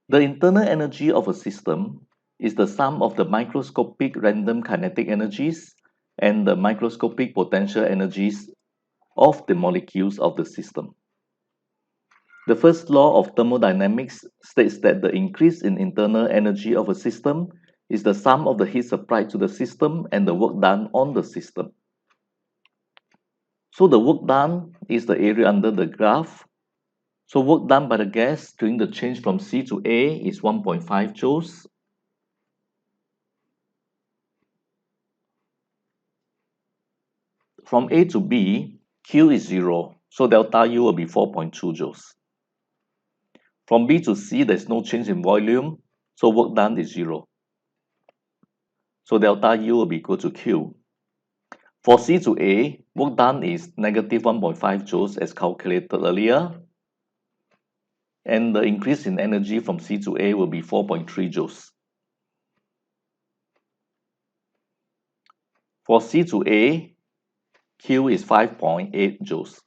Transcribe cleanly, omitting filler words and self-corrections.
The internal energy of a system is the sum of the microscopic random kinetic energies and the microscopic potential energies of the molecules of the system. The first law of thermodynamics states that the increase in internal energy of a system is the sum of the heat supplied to the system and the work done on the system. So the work done is the area under the graph. So work done by the gas during the change from C to A is 1.5 joules. From A to B, Q is 0, so delta U will be 4.2 joules. From B to C, there's no change in volume, so work done is 0. So delta U will be equal to Q. For C to A, work done is negative 1.5 joules as calculated earlier. And the increase in energy from C to A will be 4.3 joules. For C to A, Q is 5.8 joules.